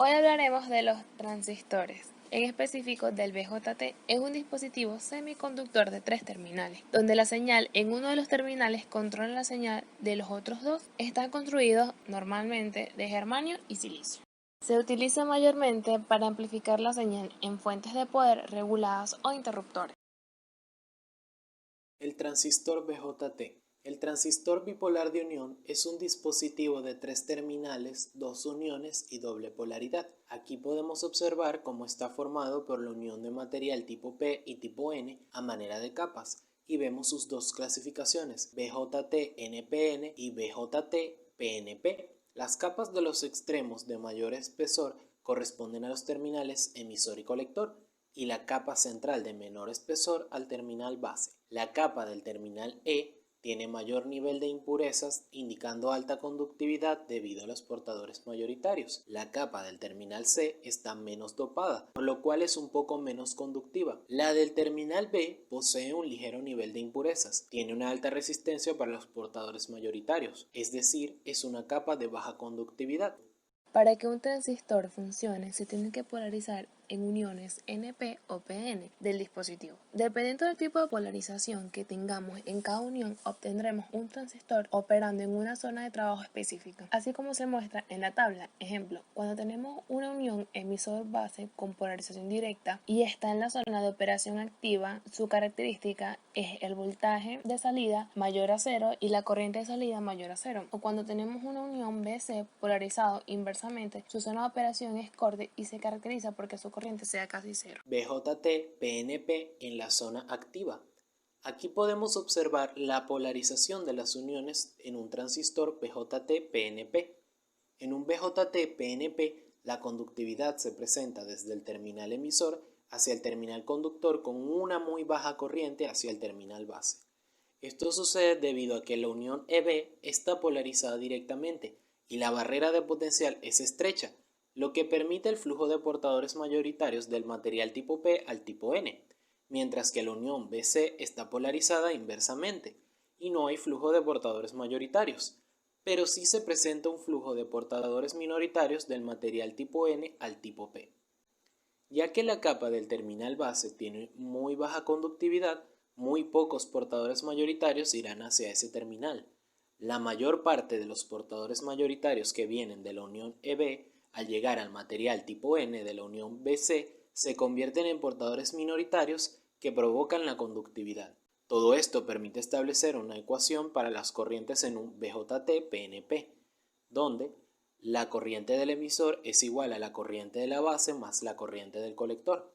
Hoy hablaremos de los transistores, en específico del BJT. Es un dispositivo semiconductor de 3 terminales, donde la señal en uno de los terminales controla la señal de los otros dos. Están construidos normalmente de germanio y silicio. Se utiliza mayormente para amplificar la señal en fuentes de poder reguladas o interruptores. El transistor BJT. El transistor bipolar de unión es un dispositivo de 3 terminales, 2 uniones y doble polaridad. Aquí podemos observar cómo está formado por la unión de material tipo P y tipo N a manera de capas, y vemos sus dos clasificaciones, BJT-NPN y BJT-PNP. Las capas de los extremos de mayor espesor corresponden a los terminales emisor y colector, y la capa central de menor espesor al terminal base. La capa del terminal E tiene mayor nivel de impurezas, indicando alta conductividad debido a los portadores mayoritarios. La capa del terminal C está menos dopada, por lo cual es un poco menos conductiva. La del terminal B posee un ligero nivel de impurezas, tiene una alta resistencia para los portadores mayoritarios, es decir, es una capa de baja conductividad. Para que un transistor funcione, se tiene que polarizar en uniones NP o PN del dispositivo. Dependiendo del tipo de polarización que tengamos en cada unión, obtendremos un transistor operando en una zona de trabajo específica, así como se muestra en la tabla. Ejemplo, cuando tenemos una unión emisor-base con polarización directa y está en la zona de operación activa, su característica es el voltaje de salida mayor a 0 y la corriente de salida mayor a 0. O cuando tenemos una unión BC polarizado inversamente, su zona de operación es corte y se caracteriza porque su corriente sea casi 0. BJT-PNP en la zona activa. Aquí podemos observar la polarización de las uniones en un transistor BJT-PNP. En un BJT-PNP, la conductividad se presenta desde el terminal emisor hacia el terminal conductor con una muy baja corriente hacia el terminal base. Esto sucede debido a que la unión EB está polarizada directamente y la barrera de potencial es estrecha, lo que permite el flujo de portadores mayoritarios del material tipo P al tipo N, mientras que la unión BC está polarizada inversamente y no hay flujo de portadores mayoritarios, pero sí se presenta un flujo de portadores minoritarios del material tipo N al tipo P. Ya que la capa del terminal base tiene muy baja conductividad, muy pocos portadores mayoritarios irán hacia ese terminal. La mayor parte de los portadores mayoritarios que vienen de la unión EB, al llegar al material tipo N de la unión BC, se convierten en portadores minoritarios que provocan la conductividad. Todo esto permite establecer una ecuación para las corrientes en un BJT-PNP, donde la corriente del emisor es igual a la corriente de la base más la corriente del colector.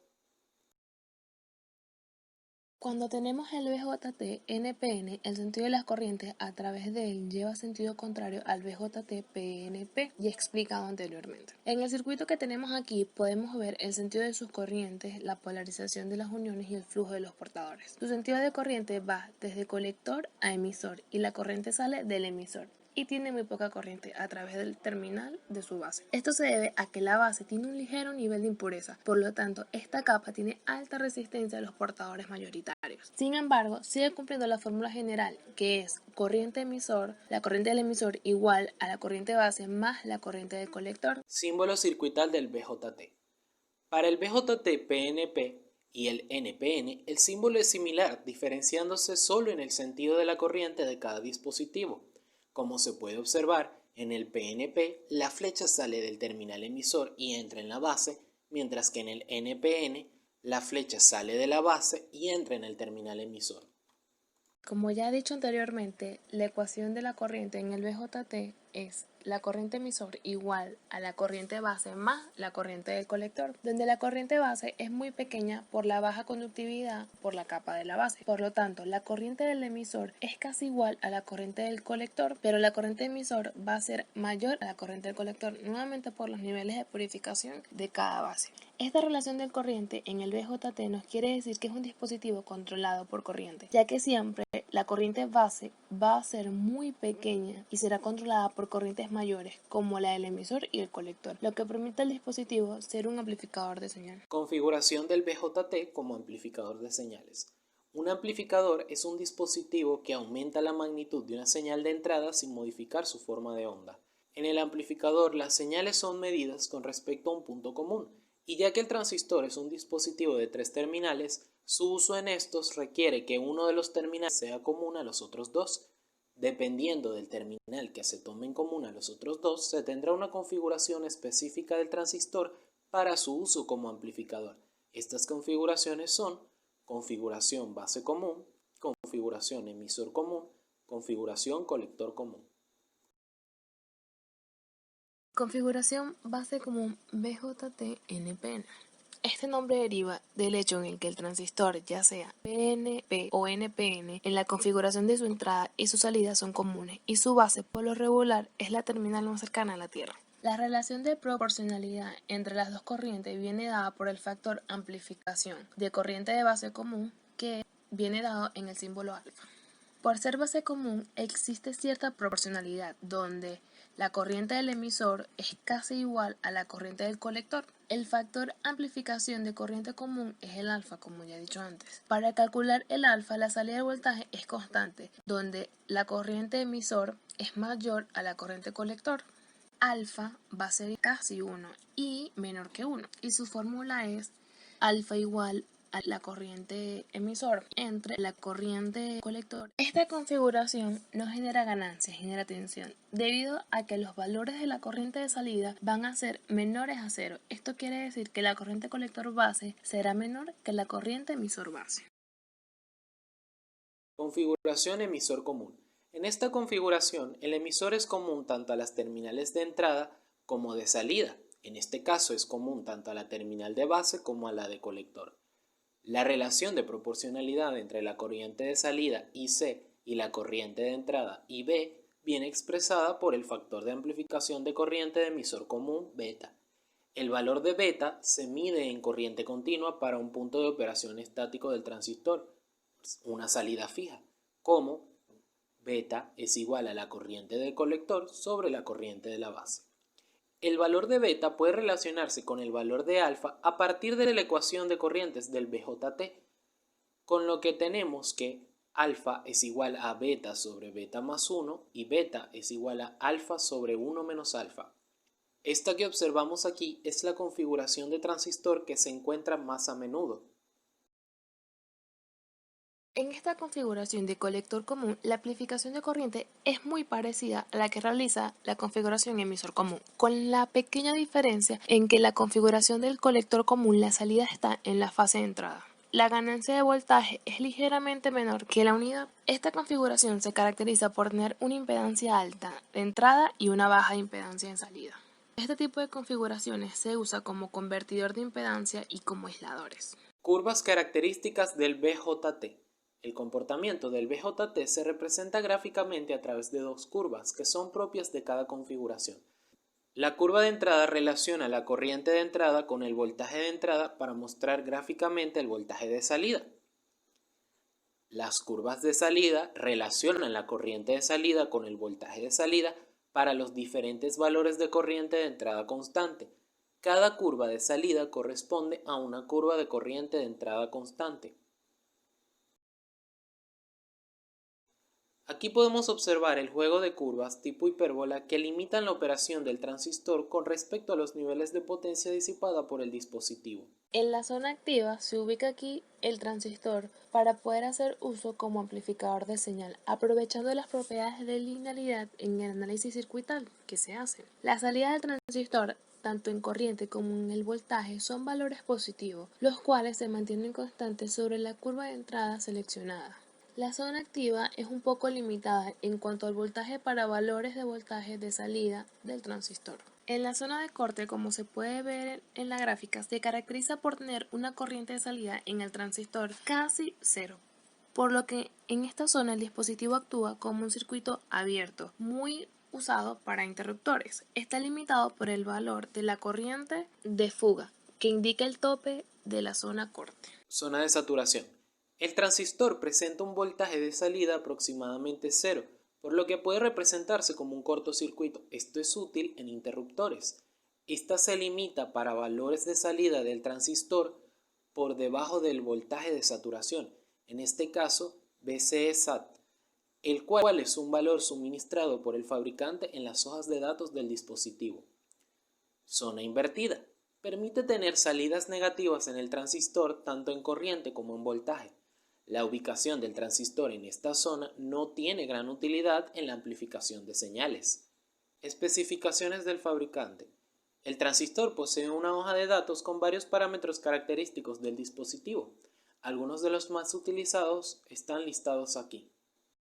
Cuando tenemos el BJT-NPN, el sentido de las corrientes a través de él lleva sentido contrario al BJT-PNP, ya explicado anteriormente. En el circuito que tenemos aquí podemos ver el sentido de sus corrientes, la polarización de las uniones y el flujo de los portadores. Su sentido de corriente va desde colector a emisor y la corriente sale del emisor y tiene muy poca corriente a través del terminal de su base. Esto se debe a que la base tiene un ligero nivel de impureza, por lo tanto esta capa tiene alta resistencia a los portadores mayoritarios. Sin embargo, sigue cumpliendo la fórmula general, que es corriente emisor, la corriente del emisor igual a la corriente base más la corriente del colector. Símbolo circuital del BJT. Para el BJT-PNP y el NPN, el símbolo es similar, diferenciándose solo en el sentido de la corriente de cada dispositivo. Como se puede observar, en el PNP la flecha sale del terminal emisor y entra en la base, mientras que en el NPN la flecha sale de la base y entra en el terminal emisor. Como ya he dicho anteriormente, la ecuación de la corriente en el BJT es la corriente emisor igual a la corriente base más la corriente del colector, donde la corriente base es muy pequeña por la baja conductividad por la capa de la base. Por lo tanto, la corriente del emisor es casi igual a la corriente del colector, pero la corriente emisor va a ser mayor a la corriente del colector, nuevamente por los niveles de purificación de cada base. Esta relación de corriente en el BJT nos quiere decir que es un dispositivo controlado por corriente, ya que siempre la corriente base va a ser muy pequeña y será controlada por corrientes mayores como la del emisor y el colector, lo que permite al dispositivo ser un amplificador de señal. Configuración del BJT como amplificador de señales. Un amplificador es un dispositivo que aumenta la magnitud de una señal de entrada sin modificar su forma de onda. En el amplificador las señales son medidas con respecto a un punto común, y ya que el transistor es un dispositivo de 3 terminales, su uso en estos requiere que uno de los terminales sea común a los otros dos. Dependiendo del terminal que se tome en común a los otros dos, se tendrá una configuración específica del transistor para su uso como amplificador. Estas configuraciones son configuración base común, configuración emisor común, configuración colector común. Configuración base común BJT-NPN. Este nombre deriva del hecho en el que el transistor, ya sea PNP o NPN, en la configuración de su entrada y su salida son comunes, y su base, por lo regular, es la terminal más cercana a la Tierra. La relación de proporcionalidad entre las dos corrientes viene dada por el factor amplificación de corriente de base común, que viene dado en el símbolo alfa. Por ser base común, existe cierta proporcionalidad, donde la corriente del emisor es casi igual a la corriente del colector. El factor amplificación de corriente común es el alfa, como ya he dicho antes. Para calcular el alfa, la salida de voltaje es constante, donde la corriente emisor es mayor a la corriente colector. Alfa va a ser casi 1 y menor que 1, y su fórmula es alfa igual a la corriente emisor entre la corriente colector. Esta configuración no genera ganancia, genera tensión, debido a que los valores de la corriente de salida van a ser menores a 0. Esto quiere decir que la corriente colector base será menor que la corriente emisor base. Configuración emisor común. En esta configuración, el emisor es común tanto a las terminales de entrada como de salida. En este caso es común tanto a la terminal de base como a la de colector. La relación de proporcionalidad entre la corriente de salida IC y la corriente de entrada IB viene expresada por el factor de amplificación de corriente de emisor común beta. El valor de beta se mide en corriente continua para un punto de operación estático del transistor, una salida fija, como beta es igual a la corriente del colector sobre la corriente de la base. El valor de beta puede relacionarse con el valor de alfa a partir de la ecuación de corrientes del BJT, con lo que tenemos que alfa es igual a beta sobre beta más 1 y beta es igual a alfa sobre 1 menos alfa. Esta que observamos aquí es la configuración de transistor que se encuentra más a menudo. En esta configuración de colector común, la amplificación de corriente es muy parecida a la que realiza la configuración emisor común, con la pequeña diferencia en que la configuración del colector común la salida está en la fase de entrada. La ganancia de voltaje es ligeramente menor que la unidad. Esta configuración se caracteriza por tener una impedancia alta de entrada y una baja impedancia en salida. Este tipo de configuraciones se usa como convertidor de impedancia y como aisladores. Curvas características del BJT. El comportamiento del BJT se representa gráficamente a través de dos curvas que son propias de cada configuración. La curva de entrada relaciona la corriente de entrada con el voltaje de entrada para mostrar gráficamente el voltaje de salida. Las curvas de salida relacionan la corriente de salida con el voltaje de salida para los diferentes valores de corriente de entrada constante. Cada curva de salida corresponde a una curva de corriente de entrada constante. Aquí podemos observar el juego de curvas tipo hipérbola que limitan la operación del transistor con respecto a los niveles de potencia disipada por el dispositivo. En la zona activa se ubica aquí el transistor para poder hacer uso como amplificador de señal, aprovechando las propiedades de linealidad en el análisis circuital que se hace. La salida del transistor, tanto en corriente como en el voltaje, son valores positivos, los cuales se mantienen constantes sobre la curva de entrada seleccionada. La zona activa es un poco limitada en cuanto al voltaje para valores de voltaje de salida del transistor. En la zona de corte, como se puede ver en la gráfica, se caracteriza por tener una corriente de salida en el transistor casi cero, por lo que en esta zona el dispositivo actúa como un circuito abierto, muy usado para interruptores. Está limitado por el valor de la corriente de fuga, que indica el tope de la zona corte. Zona de saturación. El transistor presenta un voltaje de salida aproximadamente cero, por lo que puede representarse como un cortocircuito. Esto es útil en interruptores. Esta se limita para valores de salida del transistor por debajo del voltaje de saturación, en este caso VCE-SAT. el cual es un valor suministrado por el fabricante en las hojas de datos del dispositivo. Zona invertida. Permite tener salidas negativas en el transistor tanto en corriente como en voltaje. La ubicación del transistor en esta zona no tiene gran utilidad en la amplificación de señales. Especificaciones del fabricante. El transistor posee una hoja de datos con varios parámetros característicos del dispositivo. Algunos de los más utilizados están listados aquí.